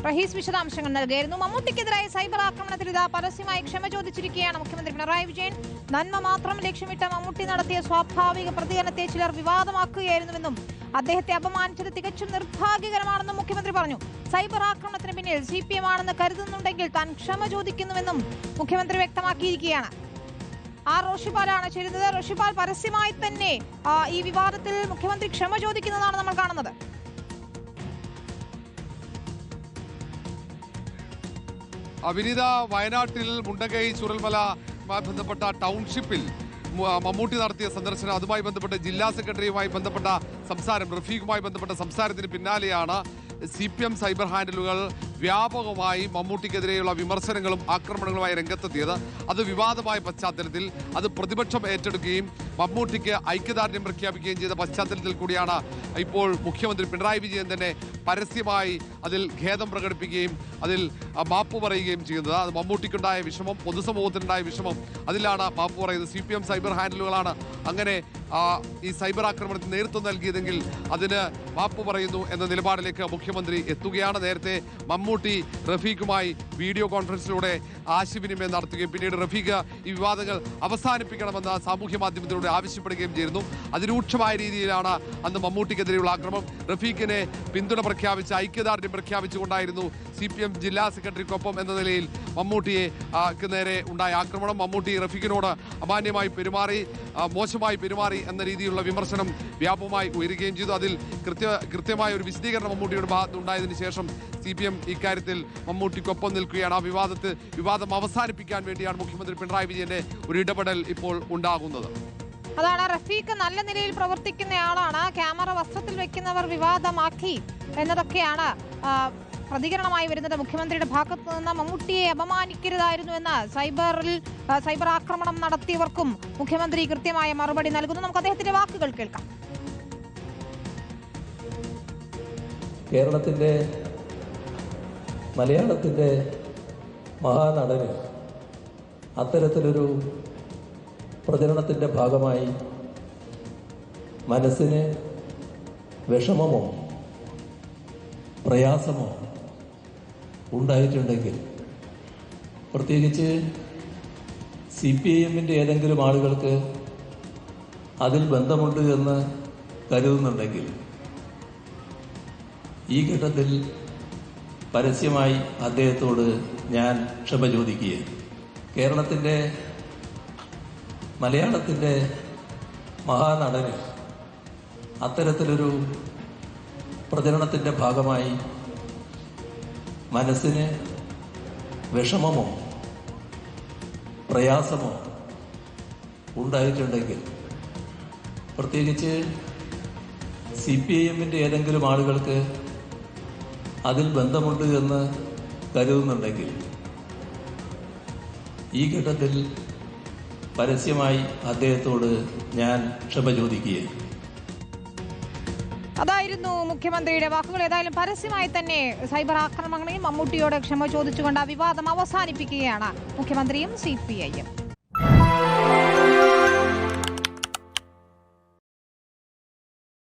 റഹീസ് വിശദാംശങ്ങൾ നൽകിയിരുന്നു. മമ്മൂട്ടിക്കെതിരായ സൈബർ ആക്രമണത്തിൽ ഇതാ പരസ്യമായി ക്ഷമ ചോദിച്ചിരിക്കുകയാണ് മുഖ്യമന്ത്രി പിണറായി വിജയൻ. നന്മ മാത്രം ലക്ഷ്യമിട്ട മമ്മൂട്ടി നടത്തിയ സ്വാഭാവിക പ്രതികരണത്തെ ചിലർ വിവാദമാക്കുകയായിരുന്നുവെന്നും അദ്ദേഹത്തെ അപമാനിച്ചത് തികച്ചും നിർഭാഗ്യകരമാണെന്നും മുഖ്യമന്ത്രി പറഞ്ഞു. സൈബർ ആക്രമണത്തിന് പിന്നിൽ CPM ആണെന്ന് കരുതുന്നുണ്ടെങ്കിൽ താൻ ക്ഷമ ചോദിക്കുന്നുവെന്നും മുഖ്യമന്ത്രി വ്യക്തമാക്കിയിരിക്കുകയാണ്. റോഷിപാലാണ് ചേരുന്നത്. റോഷിപാൽ, പരസ്യമായി തന്നെ ഈ വിവാദത്തിൽ മുഖ്യമന്ത്രി ക്ഷമ ചോദിക്കുന്നതാണ് നമ്മൾ കാണുന്നത്. വിനീത, വയനാട്ടിൽ മുണ്ടകൈ ചുരൽമലയുമായി ബന്ധപ്പെട്ട ടൗൺഷിപ്പിൽ മമ്മൂട്ടി നടത്തിയ സന്ദർശനം, അതുമായി ബന്ധപ്പെട്ട ജില്ലാ സെക്രട്ടറിയുമായി ബന്ധപ്പെട്ട സംസാരം, റഫീഖുമായി ബന്ധപ്പെട്ട സംസാരത്തിന് പിന്നാലെയാണ് CPM സൈബർ ഹാൻഡിലുകൾ വ്യാപകമായി മമ്മൂട്ടിക്കെതിരെയുള്ള വിമർശനങ്ങളും ആക്രമണങ്ങളുമായി രംഗത്തെത്തിയത്. അത് വിവാദമായ പശ്ചാത്തലത്തിൽ അത് പ്രതിപക്ഷം ഏറ്റെടുക്കുകയും മമ്മൂട്ടിക്ക് ഐക്യദാർഢ്യം പ്രഖ്യാപിക്കുകയും ചെയ്ത പശ്ചാത്തലത്തിൽ കൂടിയാണ് ഇപ്പോൾ മുഖ്യമന്ത്രി പിണറായി വിജയൻ തന്നെ പരസ്യമായി അതിൽ ഖേദം പ്രകടിപ്പിക്കുകയും അതിൽ മാപ്പ് പറയുകയും ചെയ്യുന്നത്. അത് മമ്മൂട്ടിക്കുണ്ടായ വിഷമം, പൊതുസമൂഹത്തിനുണ്ടായ വിഷമം, അതിലാണ് മാപ്പ് പറയുന്നത്. CPM സൈബർ ഹാൻഡിലുകളാണ് അങ്ങനെ ഈ സൈബർ ആക്രമണത്തിന് നേതൃത്വം നൽകിയതെങ്കിൽ അതിന് മാപ്പ് പറയുന്നു എന്ന നിലപാടിലേക്ക് മുഖ്യമന്ത്രി എത്തുകയാണ്. നേരത്തെ മമ്മൂട്ടി റഫീഖുമായി വീഡിയോ കോൺഫറൻസിലൂടെ ആശയവിനിമയം നടത്തുകയും പിന്നീട് റഫീഖ് ഈ വിവാദങ്ങൾ അവസാനിപ്പിക്കണമെന്ന് സാമൂഹ്യ മാധ്യമത്തിലൂടെ ആവശ്യപ്പെടുകയും ചെയ്തിരുന്നു. അതിരൂക്ഷമായ രീതിയിലാണ് അന്ന് മമ്മൂട്ടിക്കെതിരെയുള്ള ആക്രമണം. റഫീഖിനെ പിന്തുണ പ്രഖ്യാപിച്ച് ഐക്യദാർഢ്യം പ്രഖ്യാപിച്ചുകൊണ്ടായിരുന്നു CPM ജില്ലാ സെക്രട്ടറിക്കൊപ്പം എന്ന നിലയിൽ മമ്മൂട്ടിയെ നേരെ ഉണ്ടായ ആക്രമണം. മമ്മൂട്ടി റഫീഖിനോട് അമാന്യമായി പെരുമാറി, മോശമായി പെരുമാറി എന്ന രീതിയിലുള്ള വിമർശനം വ്യാപകമായി ഉയരുകയും ചെയ്തു. അതിൽ കൃത്യമായ ഒരു വിശദീകരണം മമ്മൂട്ടിയുടെ ഭാഗത്ത് ഉണ്ടായതിനു ശേഷം CPM ഇക്കാര്യത്തിൽ മമ്മൂട്ടിക്കൊപ്പം നിൽക്കുകയാണ്. വിവാദം അവസാനിപ്പിക്കാൻ വേണ്ടിയാണ് മുഖ്യമന്ത്രി പിണറായി വിജയന്റെ ഒരു ഇടപെടൽ ഇപ്പോൾ ഉണ്ടാകുന്നത്. അതാണ്, റഫീഖ് നല്ല നിലയിൽ പ്രവർത്തിക്കുന്നയാളാണ്, ക്യാമറ വസ്ത്രത്തിൽ വെക്കുന്നവർ വിവാദമാക്കി എന്നതൊക്കെയാണ് പ്രതികരണമായി വരുന്നത്. മുഖ്യമന്ത്രിയുടെ ഭാഗത്തു നിന്ന് മമ്മൂട്ടിയെ അപമാനിക്കരുതായിരുന്നു എന്ന് സൈബർ ആക്രമണം നടത്തിയവർക്കും മുഖ്യമന്ത്രി കൃത്യമായ മറുപടി നൽകുന്നു. നമുക്ക് അദ്ദേഹത്തിന്റെ വാക്കുകൾ കേൾക്കാം. കേരളത്തിന്റെ മലയാളത്തിന്റെ മഹാനടന് അത്തരത്തിലൊരു പ്രചരണത്തിന്റെ ഭാഗമായി മനസ്സിന് വിഷമമോ പ്രയാസമോ ഉണ്ടായിട്ടുണ്ടെങ്കിൽ, പ്രത്യേകിച്ച് CPIMന്റെ ഏതെങ്കിലും ആളുകൾക്ക് അതിൽ ബന്ധമുണ്ട് എന്ന് കരുതുന്നുണ്ടെങ്കിൽ, ഈ ഘട്ടത്തിൽ പരസ്യമായി അദ്ദേഹത്തോട് ഞാൻ ക്ഷമ ചോദിക്കുകയാണ്. കേരളത്തിന്റെ മലയാളത്തിന്റെ മഹാനടന് അത്തരത്തിലൊരു പ്രചരണത്തിന്റെ ഭാഗമായി മനസ്സിന് വിഷമമോ പ്രയാസമോ ഉണ്ടായിട്ടുണ്ടെങ്കിൽ, പ്രത്യേകിച്ച് CPIMന്റെ ഏതെങ്കിലും ആളുകൾക്ക് അതിൽ ബന്ധമുണ്ട് എന്ന് കരുതുന്നുണ്ടെങ്കിൽ, ഈ ഘട്ടത്തിൽ പരസ്യമായി അദ്ദേഹത്തോട് ഞാൻ ക്ഷമ ചോദിക്കുകയാണ്. അതായിരുന്നു മുഖ്യമന്ത്രിയുടെ വാക്കുകൾ. ഏതായാലും പരസ്യമായി തന്നെ സൈബർ ആക്രമണങ്ങളിൽ മമ്മൂട്ടിയോട് ക്ഷമ ചോദിച്ചുകൊണ്ട് വിവാദം അവസാനിപ്പിക്കുകയാണ് മുഖ്യമന്ത്രിയും CPIM.